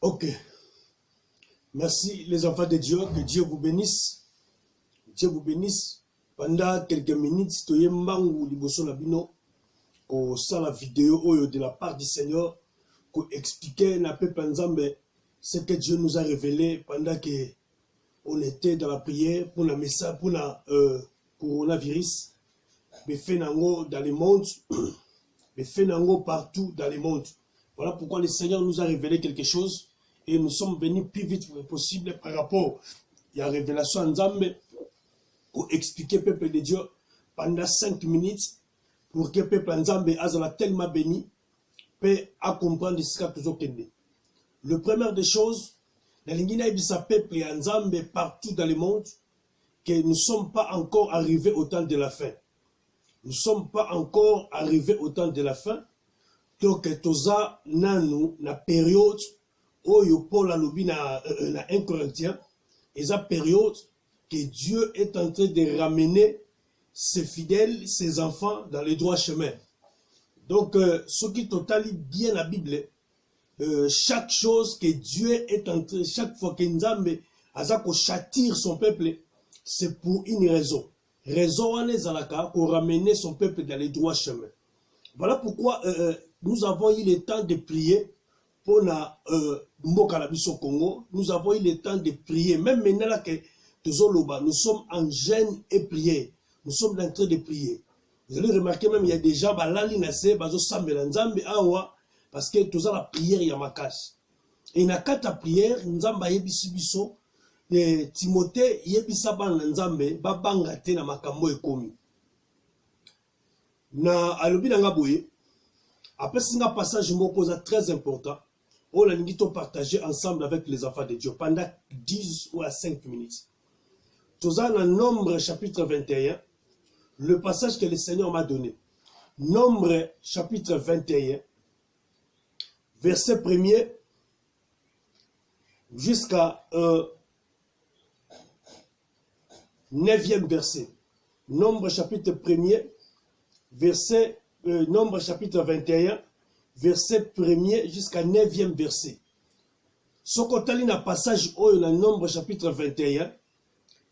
Ok. Merci les enfants de Dieu. Que Dieu vous bénisse. Dieu vous bénisse. Pendant quelques minutes, tu es mangou liboso na bino. Ko sa la vidéo de la part du Seigneur. Ko expliquer na peuple nzambe ce que Dieu nous a révélé pendant que on était dans la prière pour la message pour la coronavirus. Mais fait nango dans le monde. Mais fait nango partout dans le monde. Voilà pourquoi le Seigneur nous a révélé quelque chose. Et nous sommes venus plus vite possible par rapport à la révélation en Nzambe pour expliquer au peuple de Dieu pendant 5 minutes pour que le peuple Nzambe azala tellement béni peut comprendre ce qu'il toujours kende. Le premier des choses, la lingina ibisa peuple et Nzambe partout dans le monde que nous ne sommes pas encore arrivés au temps de la fin. Nous ne sommes pas encore arrivés au temps de la fin. Donc, toza nanu na période Oyo Paul a lobby na 1 Corinthiens, et sa période que Dieu est en train de ramener ses fidèles, ses enfants dans le droit chemin. Donc, ce qui totalise bien la Bible, chaque chose que Dieu est en train, chaque fois que Nzambe azako châtir son peuple, c'est pour une raison. Raison en ezalaka pour ramener son peuple dans le droit chemin. Voilà pourquoi nous avons eu le temps de prier pour la Mokalabiso Congo. Nous avons eu le temps de prier. Même maintenant là que nous sommes en jeûne et prière. Nous sommes en train de prier. Vous allez remarquer même il y a des gens balali nase bazo sambela nzambe awa parce que tous la prière ya makash. Et na kata prière nzamba yebisi biso Timothée yebisa bana nzambe babanga te na makambo ekomi. Na alobi na ngaboye après un passage moko très important. On a dit partager ensemble avec les enfants de Dieu pendant 10 ou 5 minutes. Tout ça dans Nombre chapitre 21, le passage que le Seigneur m'a donné. Nombre chapitre 21, verset 1er jusqu'à 9e verset. Nombre chapitre 1er, verset, Nombre chapitre 21, verset 1er jusqu'à 9e verset. Ce qu'on a passage au Nombre chapitre 21,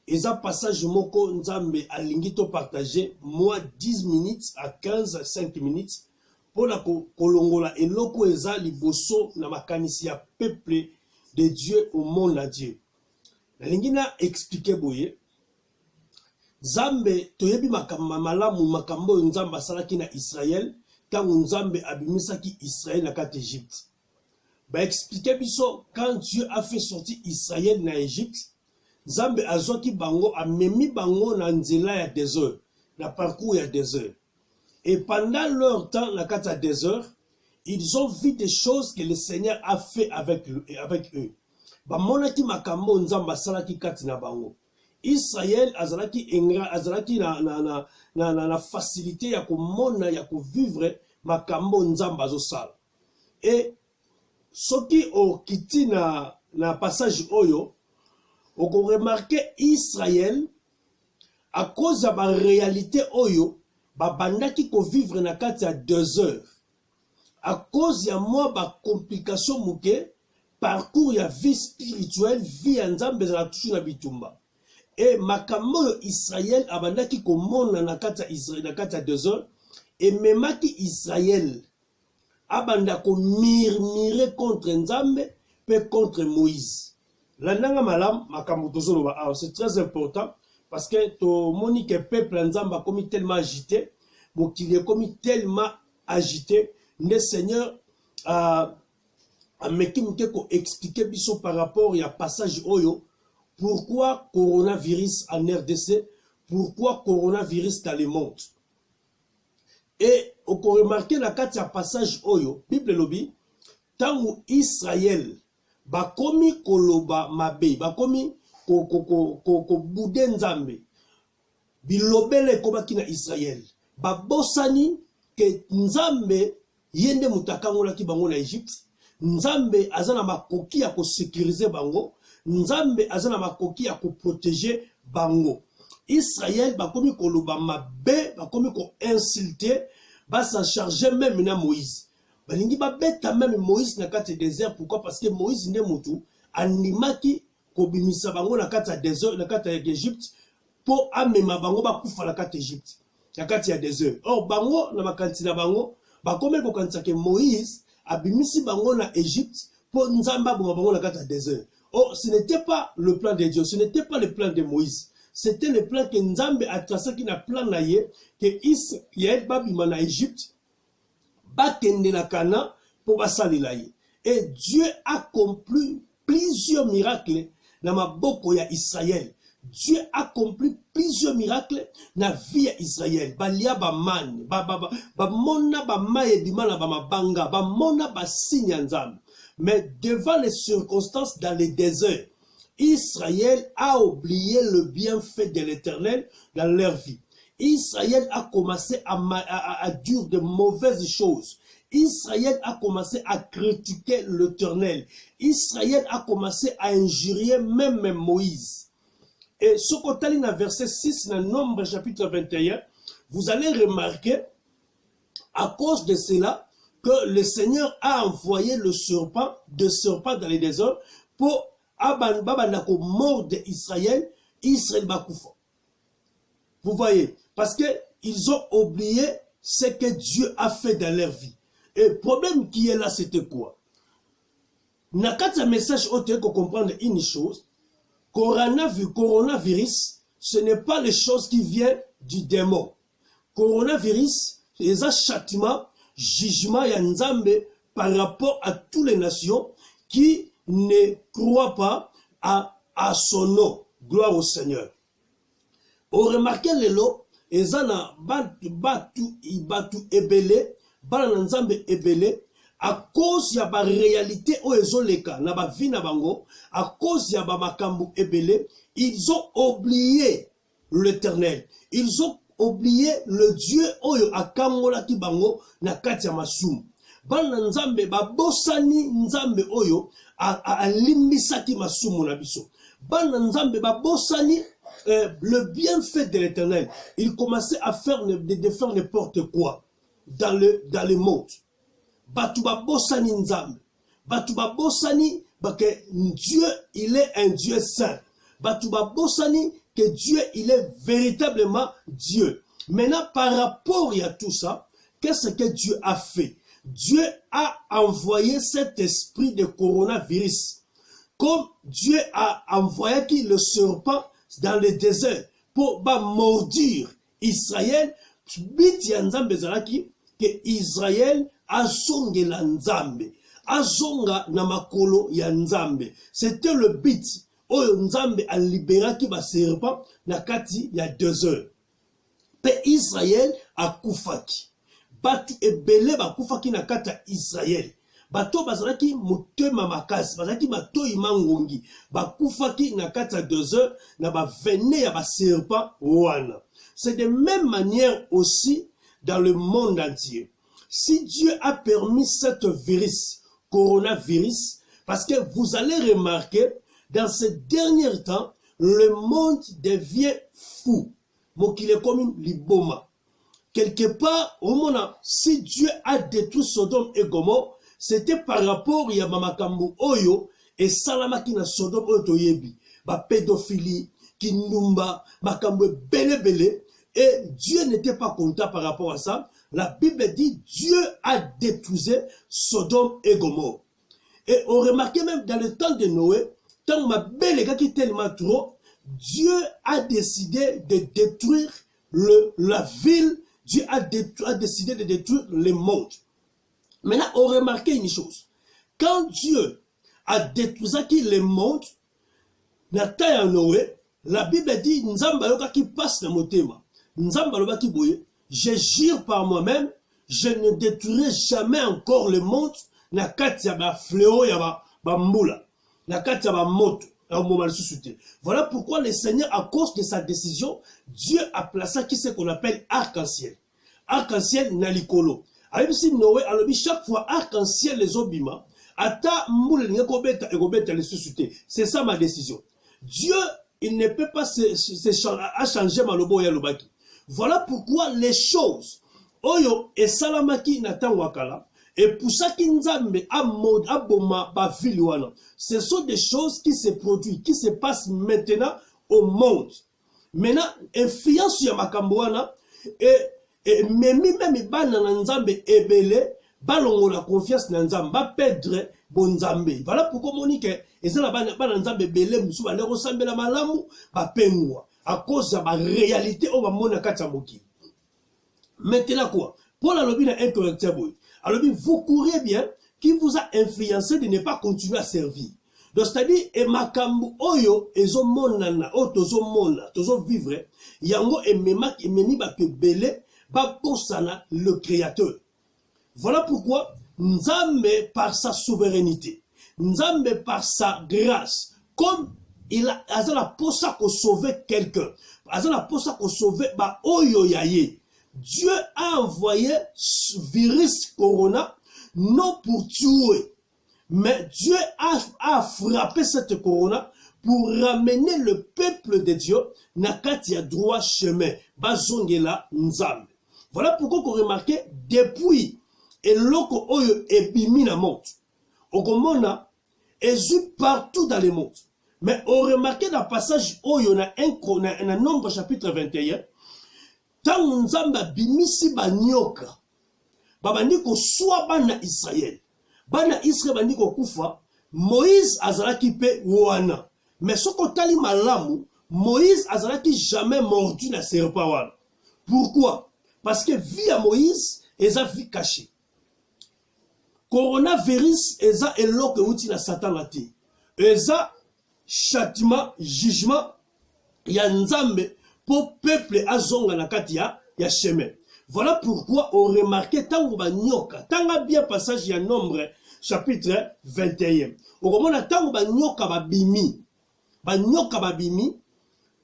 et ça passage moko nzambe alingito partager moi 10 minutes à 15 à 5 minutes pour la kolongola et loko eza liboso na makanisi ya peuple de Dieu au monde à Dieu. La lingina expliquer boye Nzambe toyebi makambo malamu makambo nzambe asalaki na Israël. Quand Nzambe abimisaki Israël na kati Égypte. Ba expliquer biso quand Dieu a fait sortir Israël na Égypte, Nzambe azoki bango amemi bango na nzela ya désert, na parcours ya désert. Et pendant leur temps na kati ya désert, ils ont vu des choses que le Seigneur a fait avec eux. Ba monaki makambo Nzambe asalaki kati na bango. Israël azalaki na facilité ya komona ya vivre makambo nzamba azosala. Et soki okiti na passage oyo oko remarquer Israël à cause de la réalité oyo babandaki ko vivre na kati ya 2 heures à cause ya moi ba complication muke parcours ya vie spirituelle vie ya nzambe za toujours na bitumba. Et makambo Israël abandaki komona na kati ya Israël na kati ya 2 heures et memaki Israël abanda ko murmurer contre Nzambe pe contre Moïse. La nanga malam makambo tozoloba c'est très important parce que to moni que peuple Nzambe a commis tellement agité, mokili est commis tellement agité, le Seigneur a meki muke ko expliquer biso par rapport ya passage oyo. Pourquoi coronavirus en RDC? Pourquoi coronavirus dans le monde? Et on remarque la carte ya passage oyo, Bible lobi, tant Israël, ba komi koloba mabe, ba komi ko boudé Nzambe, bilobele kobaki na Israël, ba bosani ke Nzambe yende mutakangola ki bango na Egypte, Nzambe azana makoki ya ko sécuriser bango, Nzambe azana makoki ya ko protéger bango. Israël bakomi koloba mabe, bakomi ko insulter, ba s'en charger même na Moïse. balingi babeta même Moïse na kati désert. Pourquoi? Parce que Moïse ne mutu animaki kobimisa bango na kati ya désert, na kati ya Égypte, pour amema bango bakufa na kati ya Égypte, na kati ya désert. Or bango na makanti na bango bakome kokanisa ke Moïse abimisi bango na Égypte pour nzamba boma bango na kati ya désert. Or ce n'était pas le plan de Dieu, ce n'était pas le plan de Moïse. C'était le plan que Nzambe a tracé, qui n'a plan naïe, que Israël babima na Égypte, bakende na Cana pour basali laïe. Et Dieu a accompli plusieurs miracles dans ma boko ya Israël. Dieu a accompli plusieurs miracles dans la vie d'Israël. Balia ba man, ba mona ba maye dimana ba mabanga, ba mona ba signe Nzambe. Mais devant les circonstances dans le désert, Israël a oublié le bienfait de l'Éternel dans leur vie. Israël a commencé à dire de mauvaises choses. Israël a commencé à critiquer l'Éternel. Israël a commencé à injurier même Moïse. Et ce côté dans verset 6, dans Nombre chapitre 21, vous allez remarquer, à cause de cela, que le Seigneur a envoyé le serpent dans les déserts pour Abanbabandako mort d'Israël, Israël Bakoufa. Vous voyez, parce qu'ils ont oublié ce que Dieu a fait dans leur vie. Et le problème qui est là, c'était quoi? Nakata message autre qu'on comprendre une chose, coronavirus, ce n'est pas les choses qui viennent du démon. Coronavirus, c'est un châtiment, jugement et Nzambe par rapport à toutes les nations qui ne croient pas à son nom. Gloire au Seigneur. On remarque les lots, et zana batu ebele, bana Nzambe ebele, à cause ya ba réalité o ezoleka na ba vie na bango, à cause ya ba makambu ebele, ils ont oublié l'Éternel. Ils ont oublié le Dieu oyo akangola ki bango na kati ya masumu. Bana Nzambe babosani Nzambe oyo a limbisaki masumu na biso. Bana Nzambe babosani le bienfait de l'Éternel. Il commençait à faire de faire n'importe quoi dans le monde. Batu babosani Nzambe. Batu babosani que Dieu il est un Dieu saint. Batu babosani que Dieu il est véritablement Dieu. Maintenant par rapport à tout ça, qu'est-ce que Dieu a fait? Dieu a envoyé cet esprit de coronavirus. Comme Dieu a envoyé le serpent dans le désert pour mordir Israël, que Israël a zonge la Nzambe, a zonga na makolo ya Nzambe. C'était le but. Oyo Nzambe a libéré ki ba serpent na kati ya 2 heures. Pe Israël a koufaki. Batu ebele ba koufaki na kati ya Israël. Bato bazalaki motema makasi, bazalaki matoi mangongi. Ba koufaki na kati ya 2 heures na ba vene ya ba serpent wana. C'est de même manière aussi dans le monde entier. Si Dieu a permis cette virus, coronavirus, parce que vous allez remarquer, dans ces derniers temps, le monde devient fou. Mon qu'il est comme liboma. Quelque part, au moment, si Dieu a détruit Sodome et Gomorrhe, c'était par rapport à Mamakambu Oyo et Salamaki na Sodome Otoyebi. Ba pédophilie, Kinumba, Makambu Bele. Et Dieu n'était pas content par rapport à ça. La Bible dit Dieu a détruit Sodome et Gomorrhe. Et on remarquait même dans le temps de Noé, tant ma belle gars qui est tellement trop, Dieu a décidé de détruire la ville. Dieu a décidé de détruire le monde. Maintenant, on remarque une chose. Quand Dieu a détruit le monde, la taille en Noé, la Bible dit Nzamba yoka qui passe dans mon thème. Nzamba yoka qui boye. Je jure par moi-même, je ne détruirai jamais encore le monde. Na kati ya ba fléau ya ba mbula. Na kati ya ba moto. Voilà pourquoi le Seigneur, à cause de sa décision, Dieu a placé ce qu'on appelle arc-en-ciel. Arc-en-ciel nalikolo. Alors si Noé a dit chaque fois arc-en-ciel les obima, ata moule ngekobeta egobeta les susciter. C'est ça ma décision. Dieu, il ne peut pas changer malobo ya lobaki. Voilà pourquoi les choses oyo et salamaki natan wakala Et pour ça qu'Inzambe a mode, a boma, ba vilwana. Ce sont des choses qui se produisent, qui se passent maintenant au monde. Maintenant, influence ya makambouana, et même bana Nzambe ebele, balongo la confiance na Nzambe, ba perdre bon Nzambe. Voilà pourquoi on dit que, et ça la bana Nzambe ebele, moussou ba lero sambe la malamu, ba pengwa. À cause de la réalité, on va mona katsamoki. Maintenant quoi? Paul a lobby un correcteur boy. Alors vous courez bien, qui vous a influencé de ne pas continuer à servir. Donc c'est-à-dire, et makambu oyo, ezo monana, o tozo mona, tozo vivre, yango et memi ba ke belé, ba posana le créateur. Voilà pourquoi Nzambe par sa souveraineté, Nzambe par sa grâce, comme il a la posa pour sauver quelqu'un, la posa pour sauver ba oyo yaye. Dieu a envoyé virus corona non pour tuer, mais Dieu a frappé cette corona pour ramener le peuple de Dieu nakati ya droit chemin bazongela Nzambe. Voilà pourquoi on remarque depuis eloko oyo ebimi na monte okomona ezu partout dans le monde. Mais on remarque dans le passage oyo na un nombre chapitre 21 tant Nzamba bimisi banyoka babandi ko soit bana Israël bandi ko kufa Moïse azalaki pe wana mais soko tali malamu Moïse azalaki jamais mordu na serpent wana. Pourquoi? Parce que vie à Moïse eza vie cachée. Coronavirus eza eloko uti na Satan la te eza châtiment jugement ya Nzambe pour peuple azonga na kati ya chemin. Voilà pourquoi on remarque tango banyoka tanga bien passage ya Nombre chapitre 21. On komona tango banyoka babimi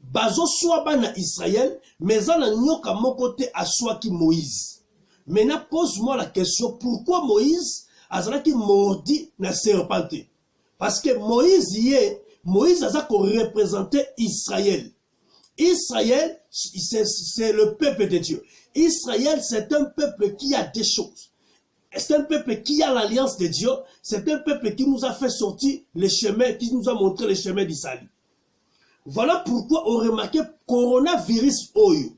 bazo soit bana Israël mais na nyoka moko te aswaki Moïse. Maintenant pose-moi la question, pourquoi Moïse azalaki mordi na serpent? Parce que Moïse a représenté Israël. Israël, c'est le peuple de Dieu. Israël, c'est un peuple qui a des choses. C'est un peuple qui a l'alliance de Dieu. C'est un peuple qui nous a fait sortir les chemins, qui nous a montré les chemins d'Israël. Voilà pourquoi on remarque coronavirus oyo.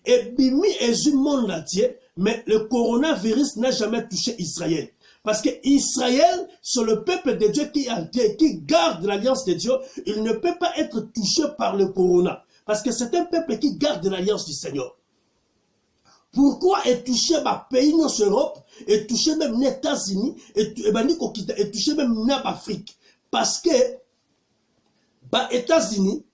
Et bimi est un monde entier, mais le coronavirus n'a jamais touché Israël. Parce que Israël, c'est le peuple de Dieu qui garde l'alliance de Dieu. Il ne peut pas être touché par le corona. Parce que c'est un peuple qui garde l'alliance du Seigneur. Pourquoi est touché ma pays en Europe, est touché même les États-Unis, est touché même l'Afrique? Parce que les États-Unis,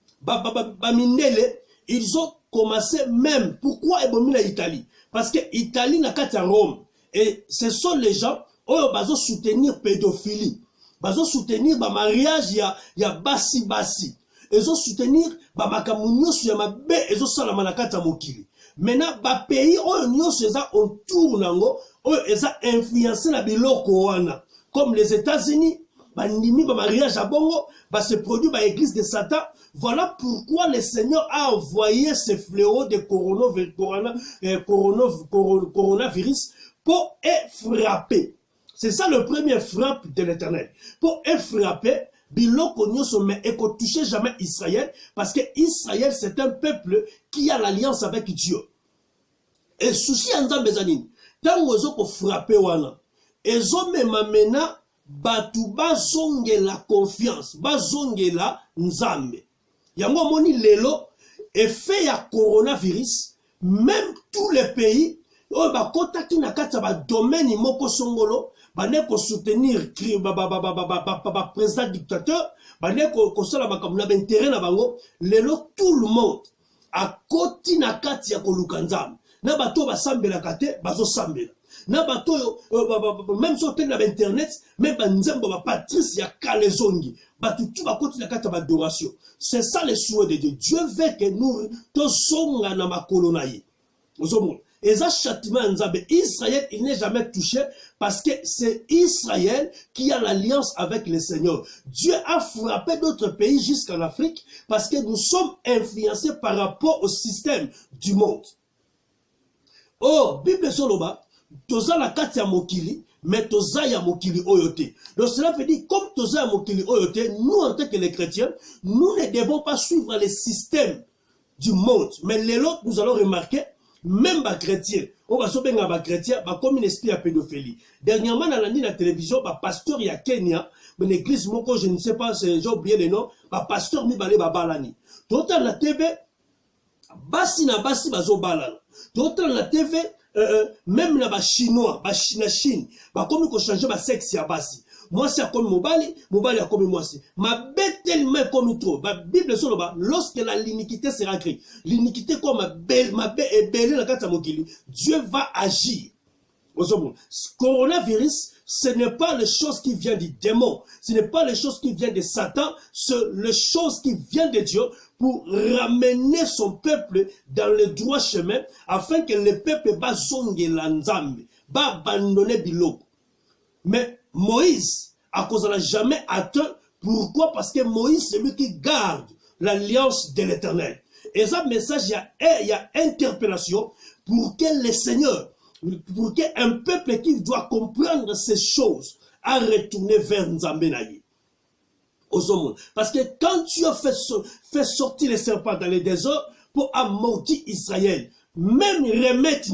ils ont commencé même. Pourquoi ils l'Italie? Parce que l'Italie n'a qu'à Rome. Et ce sont les gens qui ont soutenir pédophilie. Ils ont soutenir le mariage, il y a basi. Ils ont soutenir maintenant, les pays ont tourné, ils ont influencé la biloko wana. Comme les États-Unis, ils ont mariage à Bongo, se produit dans l'église de Satan. Voilà pourquoi le Seigneur a envoyé ce fléau de coronavirus pour frapper. C'est ça le premier frappe de l'Éternel. Pour frapper, biloko nyoso mais eko toucher jamais Israël parce que Israël c'est un peuple qui a l'alliance avec Dieu. Et souci Nzambe zanini tango zoko frapper wana ezo mema mena batu bazongela confiance bazongela Nzambe. Yango moni lelo effet ya coronavirus même tous les pays o ba kotaki na kati ba domaine moko songolo bane ko soutenir président dictateur bane ko sala makambo na intérêt na bango lelo tout le monde a koti na kati ya koluka Nzambe na bato basambela kate bazo sambela na bato même sur internet même banzembo ba Patrice ya Kalezongi bato tout ba koti na kati ya adoration. C'est ça le souhait de Dieu. Dieu veut que nous tosonga na makolo na ye ozomo. Et ça, châtiment Nzambe, Israël, il n'est jamais touché parce que c'est Israël qui a l'alliance avec le Seigneur. Dieu a frappé d'autres pays jusqu'en Afrique parce que nous sommes influencés par rapport au système du monde. Or, Bible Soloba, toza la kati ya mokili, mais toza ya mokili oyote. Donc cela veut dire, comme toza ya mokili oyote, nous en tant que les chrétiens, nous ne devons pas suivre les systèmes du monde. Mais les autres, nous allons remarquer, même les chrétiens, on va sauver les chrétiens, comme une esprit à pédophilie. Dernièrement, dans la télévision, pasteur il y a Kenya, une église, je ne sais pas, j'ai oublié le nom, pasteur mi balé balani. D'autant la TV, basi na basi bazo balana. D'autant la TV, même la chinois, la Chine, comme il changer ma sexe ya basi. Moi c'est comme mobali, mobali a comme moi c'est. Ma bête tellement comme trop. Ma Bible sur le bas, lorsque l'iniquité sera créée, l'iniquité comme ma belle est belle la carte mokili, Dieu va agir. Coronavirus, ce n'est pas les choses qui viennent du démon, ce n'est pas les choses qui viennent de Satan, c'est les choses qui viennent de Dieu pour ramener son peuple dans le droit chemin, afin que le peuple va zonge l'anzambe, va abandonner biloko. Mais Moïse, à cause de la jamais atteint, pourquoi? Parce que Moïse, c'est lui qui garde l'alliance de l'Éternel. Et ça, message, il y a interpellation pour que le Seigneur, pour qu'un peuple qui doit comprendre ces choses, a retourné vers Nzambenaï. Parce que quand tu as fait sortir les serpents dans les déserts pour amortir Israël, même remède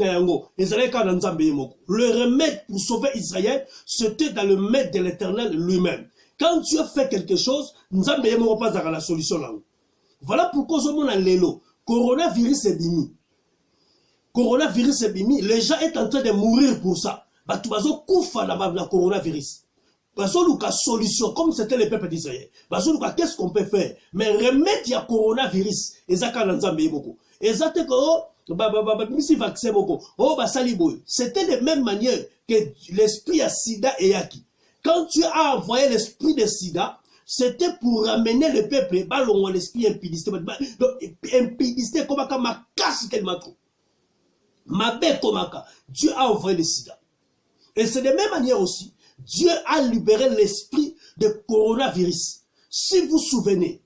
le remède pour sauver Israël, c'était dans le maître de l'Éternel lui-même. Quand tu as fait quelque chose, Nzambe yemo pas dans la solution là. Voilà pourquoi on a l'élo. Coronavirus est bimi. Coronavirus est bimi. Les gens sont en train de mourir pour ça. Bah tu vas koufa la coronavirus. Bazo luka solution comme c'était le peuple d'Israël. Bazo luka qu'est-ce qu'on peut faire? Mais remède ya coronavirus. Ezaka Nzambe yemo. Ezate ko c'était de même manière que l'esprit à Sida et Yaki. Quand tu as envoyé l'esprit de Sida, c'était pour ramener le peuple, l'esprit impudicité. Impudicité comme ma casse tellement trop. Ma bête comme Dieu a envoyé le Sida. Et c'est de même manière aussi, Dieu a libéré l'esprit de coronavirus. Si vous souvenez,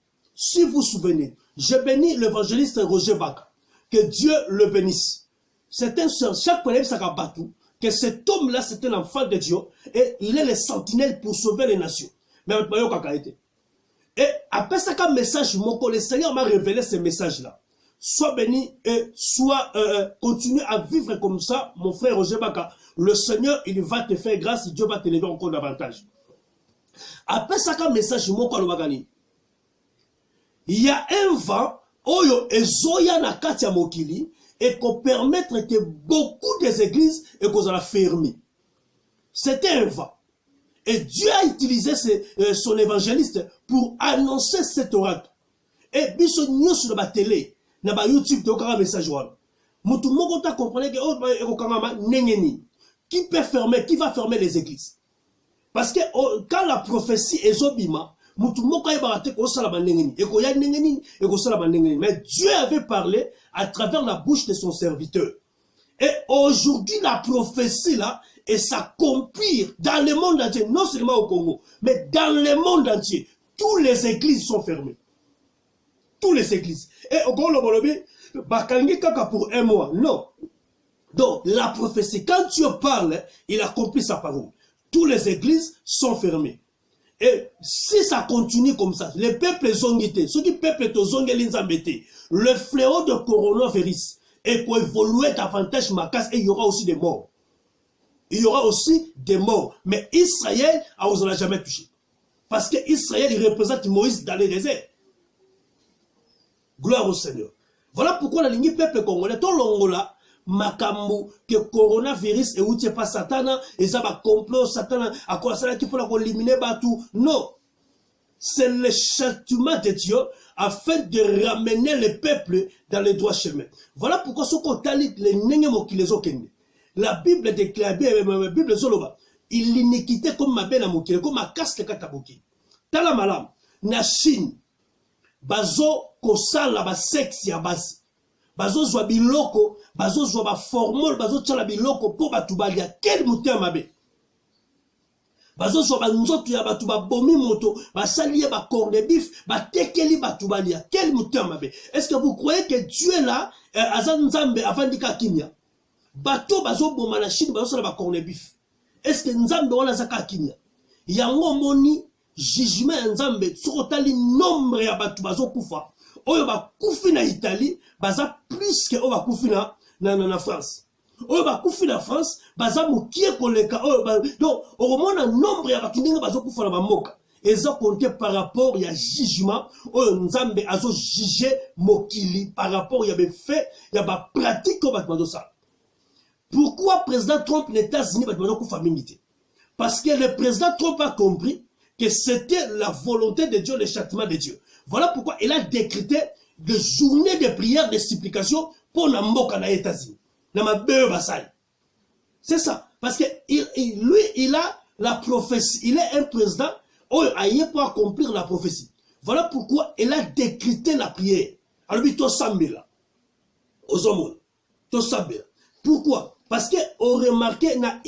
je bénis l'évangéliste Roger Baka. Que Dieu le bénisse. C'est un seul, chaque problème ça va tout, que cet homme-là, c'est un enfant de Dieu, et il est le sentinelle pour sauver les nations. Mais et après ça, comme message, le Seigneur m'a révélé ce message-là. Sois béni et sois, continue à vivre comme ça, mon frère Roger Baka. Le Seigneur, il va te faire grâce, Dieu va te lever encore davantage. Après ça, comme message, il y a un vent, Oyo ezoya na kati ya mokili et qu'on permettre que beaucoup des églises et qu'on la fermer. C'était un vent. Et Dieu a utilisé son évangéliste pour annoncer cet oracle. Et biso nyo sur la télé, na ba YouTube to kaka message wana. Mutu moko ta comprendre que o kangama nengeni. Qui peut fermer, qui va fermer les églises? Parce que quand la prophétie est zobima, mais Dieu avait parlé à travers la bouche de son serviteur. Et aujourd'hui, la prophétie là, et s'accomplir dans le monde entier, non seulement au Congo, mais dans le monde entier. Toutes les églises sont fermées. Toutes les églises. Et au Congo, bakangi kaka pour un mois. Non. Donc, la prophétie, quand Dieu parle, il accomplit sa parole. Toutes les églises sont fermées. Et si ça continue comme ça, les peuples zongité, ceux qui peuplent au zongé le fléau de coronavirus est pour évoluer davantage ma casse et il y aura aussi des morts. Il y aura aussi des morts. Mais Israël, on ne l'a jamais touché. Parce que Israël, il représente Moïse dans les déserts. Gloire au Seigneur. Voilà pourquoi la ligne peuple congolais, tout l'Angola, makambo que coronavirus et outil pas satana et ça va complot satana à quoi ça qui pour éliminer batou. Non, c'est le châtiment de Dieu afin de ramener le peuple dans le droit chemin. Voilà pourquoi ce qu'on talit les nengemo qui les ont kende. La Bible déclare bien, la Bible zoloba, il l'iniquité comme ma belle amokile, comme ma casse de kataboki. Tala malam na Chine bazo kosala ba sexe ya basi. Bazo zwa biloko, bazo zwa ba formol, bazo tchala biloko po batu balia quel mutia mabe. Bazo zwa ba nzoto ya batu ba bomi moto, ba saliye ba corps de bif, ba tekeli batu balia quel mutia mabe. Est-ce que vous croyez que Dieu est là, Azan Nzambe avant dika kimia? Bato bazo boma na Chine, bazo sala ba corps de bif. est-ce que nzambe wana zaka kinya yango moni jugement ya nzambe sokotali nombre ya bato bazokufa oyo bakufi na Italie baza plus que oyo bakufi na France oyo bakufi na France baza mokie koleka oyo donc okomona nombre ya bato ndenge bazokufa na bamboka eza compté par rapport ya jugement oyo nzambe azo juger mokili par rapport ya befait ya bapratique oyo bato bazosala. Pourquoi le président Trump n'États-Unis bato bazokufa mingi te? Parce que le président Trump a compris que c'était la volonté de Dieu, le châtiment de Dieu. Voilà pourquoi il a décrété des journées de prière, de supplication pour la mboka na États-Unis. C'est ça. Parce que lui, il a la prophétie. Il est un président qui pour accomplir la prophétie. Voilà pourquoi il a décrété la prière. Alors, il pourquoi? Parce qu'on remarqué na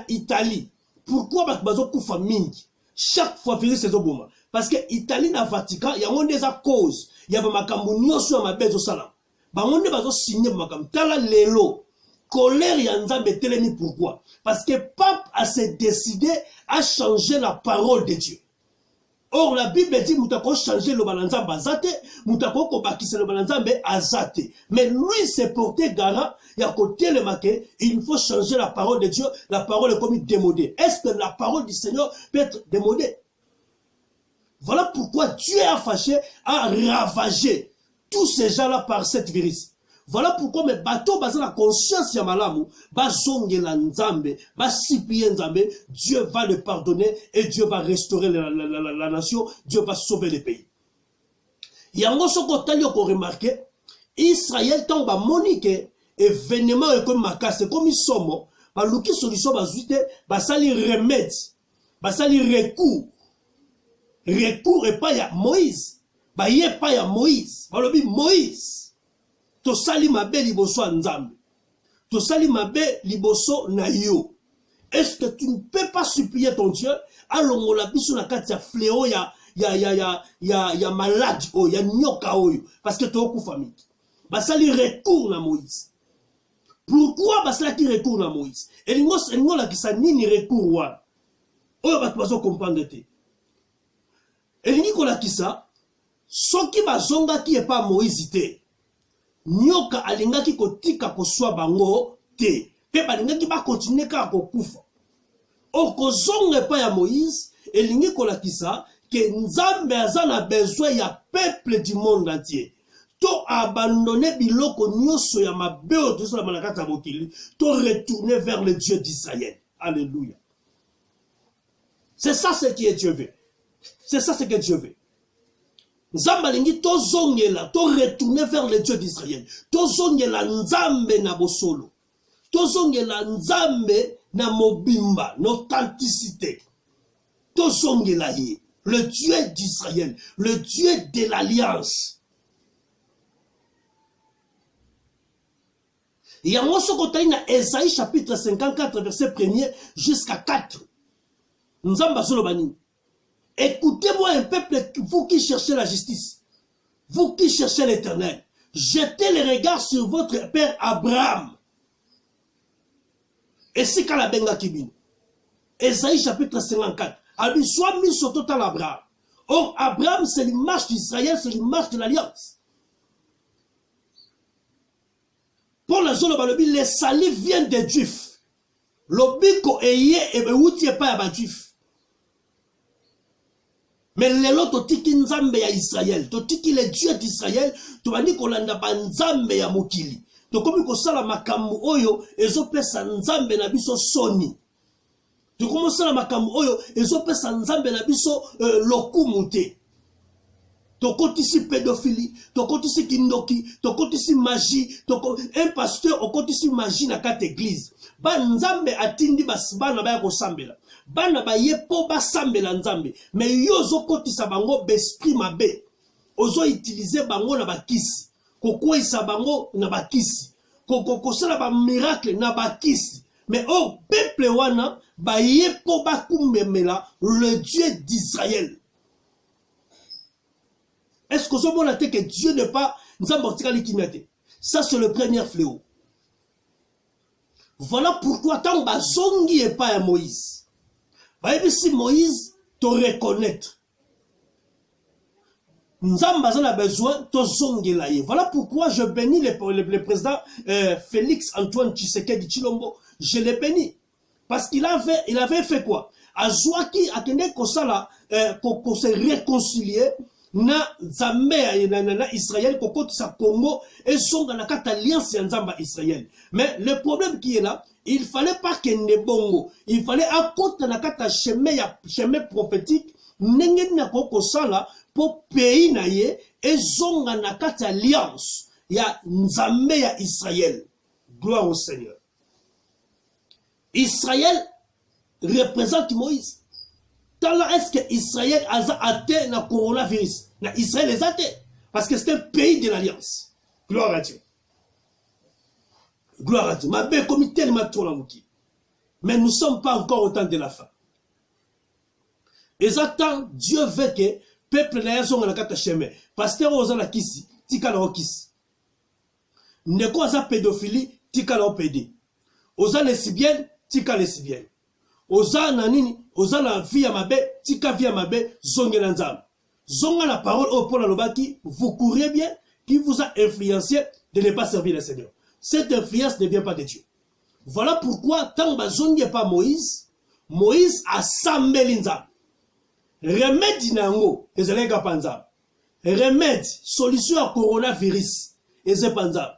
Italie. Pourquoi bazo kufa mingi? Chaque fois fini ces oboma. Parce que Italie na Vatican, il y a des causes. Il y a makambo nyonso ya mabezo salam. Bangonde bazo signer makambo. Tala lelo. Colère ya nzambe telemi pourquoi? Parce que pape a se décidé à changer la parole de Dieu. Or la Bible dit moutako changer le balanzambe azate, moutako ko bakise le balanzambe azate. Mais lui s'est porté garant, il y a côté le maquet, il faut changer la parole de Dieu, la parole est comme démodée. Est-ce que la parole du Seigneur peut être démodée? Voilà pourquoi Dieu a fâché, a ravagé tous ces gens-là par cette virus. Voilà pourquoi mes bateaux basés la conscience ya malamu, bazongela nzambe, basipie nzambe, Dieu va le pardonner et Dieu va restaurer la nation, Dieu va sauver le pays. Yango soko tali ko remarqué, Israël tant ba monique événement et comme makase comme isomo, ba luki solution bazuite, ba sali remède, ba sali recours. Recours et pas ya Moïse, ba yé pas ya Moïse, ba lobi Moïse. To sali mabe liboso nzambe. To sali mabe liboso na yo. Est-ce que tu ne peux pas supplier ton Dieu alongo la biso na kati ya fléau ya malade o ya nyoka oyo parce que to ku famille. Ba sali recours na Moïse. Pourquoi ba sali ki recours na Moïse? Elingo la kisa nini recours wa? Oyo ba bazo comprendre te. Elingi ko la kisa soki bazonga ki e pa Moïse te. Nyoka alingaki kotika koswa bango te. Pe balingaki ba continuer ka kokufa. Okozonga pa ya Moïse, elingi kolakisa que nzambe azana besoin ya peuple du monde entier. To abandonner biloko nyoso ya mabeo to la malakata mokili, to retourner vers le Dieu d'Israël. Alléluia. C'est ça ce que Dieu veut. C'est ça ce que Dieu veut. Nzambalingi to zongela, to retourner vers le Dieu d'Israël. To zongela nzambe na bosolo. To zongela nzambe na mobimba, l'authenticité. To zongela ye, le Dieu d'Israël, le Dieu de l'alliance. Il y a un soko na Esaïe chapitre 54 verset 1er jusqu'à 4. Nzamba solo bani. Écoutez-moi un peuple, vous qui cherchez la justice, vous qui cherchez l'Éternel, jetez les regards sur votre père Abraham. Et c'est qu'à la benga kibine. Esaïe chapitre 54. Abi soit mis sur total Abraham. Or Abraham c'est l'image d'Israël, c'est l'image de l'alliance. Pour la zone balobi, les salis viennent des Juifs. L'obiko eye et outi pas à Juif. Mais les autres, tiki nzambe ya Israël, to tiki le Dieu d'Israël, to bani kolanda ba nzambe ya mokili. To komi ko sala makambo oyo ezopesa nzambe na biso soni. To komi sala makambo oyo ezopesa nzambe na biso lokumu te. To kotisi pédophilie, to kotisi kindoki, to kotisi magie, un pasteur okotisi magie na kati église. Ba nzambe atindi basibana ba ko sambela. Bana ba yepo ba sambela nzambe. Mais yozo kotisa bango besprit mabe. Ozo utiliser bango na bakisi. Koko isa bango na bakisi. Koko sala ba miracle na bakisi. Mais oh peuple wana ba yepo ba kumbemela le Dieu d'Israël. Est-ce que ce moment que Dieu n'est pas nzambe otikali kinate? Ça c'est le premier fléau. Voilà pourquoi tant bazongi et pas à Moïse. Voyez si Moïse te reconnaître. Nzamba a besoin de zongi là. Voilà pourquoi je bénis le président Félix Antoine Tshisekedi Tshilombo. Je l'ai béni. Parce qu'il avait fait quoi? Azouaki a tenu qu'on se réconcilier na Zambé na Israël kokoti sa Congo et son dans la alliance Nzamba Israël. Mais le problème qui est là, il fallait pas qu'il ne bongo, il fallait à côté na kata chemin prophétique nenge na koko sala pour pays na ye et zonga na kata alliance ya Nzambé ya Israël. Gloire au Seigneur. Israël représente Moïse. Est-ce que Israël a atteint le coronavirus? Israël les a atteint. Parce que c'est un pays de l'Alliance. Gloire à Dieu. Gloire à Dieu. Ma belle comme tellement trop la mouki. Mais nous ne sommes pas encore au temps de la fin. Exactement, Dieu veut que le peuple n'a pas de carte chemin. Pasteur Ozana Kisi, tika la Kisi. Ne quoi ça pédophilie, tika la pédé. Ozana lesbienne, tika lesbienne. Ozana nini, ozana via mabe, tika via mabe, zonge nanzam. Zonga la parole au Paul Alobaki, vous courez bien, qui vous a influencé de ne pas servir le Seigneur. Cette influence ne vient pas de Dieu. Voilà pourquoi, tant que zonge pas Moïse, Moïse a sambelinzam. Remède nango, ezelega panzam. Remède, solution à coronavirus, ezé panzam.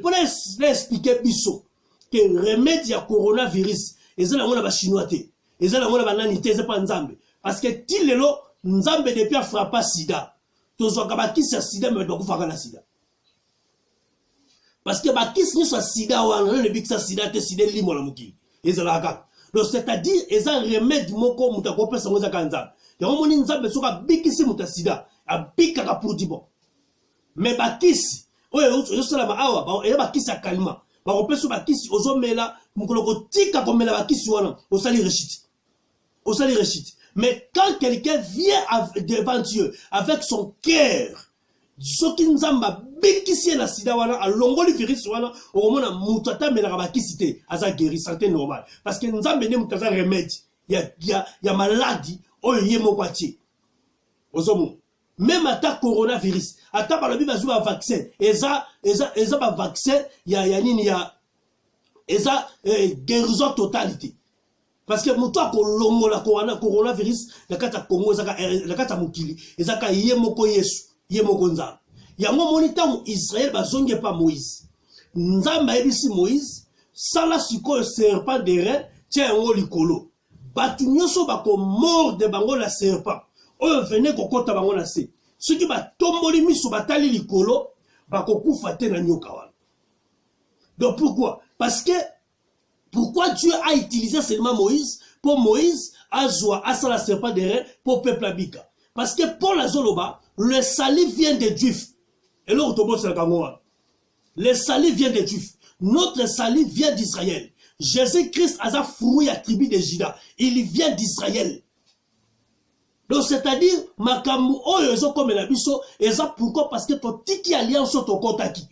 Pour l'expliquer biso, que remède à coronavirus, ezé la mona ba chinois te, ezé la mona ba nani te, ezé panzambe. Parce que ti lelo, nzambe depuis a frappé sida. Tozo kabaki sa sida, mais donc faka la sida. Parce que bakis ni soit sida ou an le bik sa sida te sida limo la muki. Ezé la ka. Donc c'est-à-dire, ezé remède moko mutako pesa ngoza kanzambe. Yako moni nzambe soka bikisi muta sida, a bikaka pour di bon. Mais bakisi, oye yosala ma awa, ba bakisi akalima. Ba opeso bakisi ozomela mukoloko tika komela bakisi wana, osali rechiti. Osali rechiti. Mais quand quelqu'un vient devant Dieu avec son cœur, soki nzamba bikisi na sida wana alongoli virus wana, okomona mutu atamela bakisi te, aza guéri santé normal. Parce que nzambe ne mutaza remède, ya maladie oyo yemo kwatie. Ozomo. Même à coronavirus, à ta balobi bazu ba vaccin, eza ba vaccin ya nini ya eza guérison totalité. Parce que muto ko longo la coronavirus na kata Congo na kata mukili, ezaka yemoko Yesu, yemoko nzamba. Yango monita mu Israël bazonge pas Moïse. Nzamba ebisi Moïse, sala siko serpent de rein, tia ngo likolo. Batu nyoso bako mort de bango la serpent. Oyo vene kokota bango na se. Ceux qui ba tomboli miso batali likolo bako kufa te na nyoka wana. Donc pourquoi? Parce que pourquoi Dieu a utilisé seulement Moïse pour Moïse azwa asa la serpent de rein pour peuple abika. Parce que pour la zoloba, le salut vient des Juifs. Et là autobo c'est la le salut vient des Juifs. Notre salut vient d'Israël. Jésus-Christ a sa fruit à tribu de Juda. Il vient d'Israël. Donc c'est-à-dire, makamu oyo comme la biso, et ça pourquoi? Parce que ton tiki alliance ton kontaki.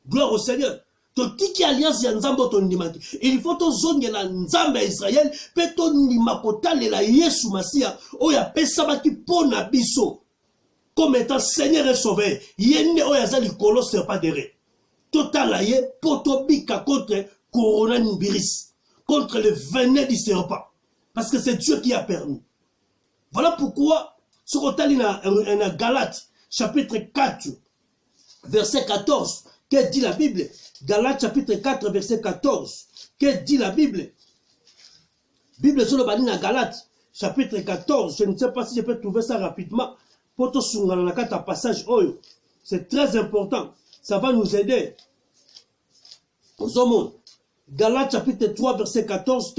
Gloire au Seigneur. Ton tiki alliance ya nzambo ton ndimaki. Il faut ton zonge la nzambe Israël, pe ton ndimakota le la Yesu Masia, oya pesabaki pona biso. Comme étant Seigneur et Sauveur. Yende oya za likolo serpent de rein. Total aye, potobika contre coronavirus, contre le venin du serpent. Parce que c'est Dieu qui a permis. Voilà pourquoi, sur en Galates, chapitre 4, verset 14, que dit la Bible? Galates, chapitre 4, verset 14, que dit la Bible? Bible sur le banni à Galates, chapitre 14, je ne sais pas si je peux trouver ça rapidement, pour tout sur la passage, c'est très important, ça va nous aider. Galates chapitre 3, verset 14.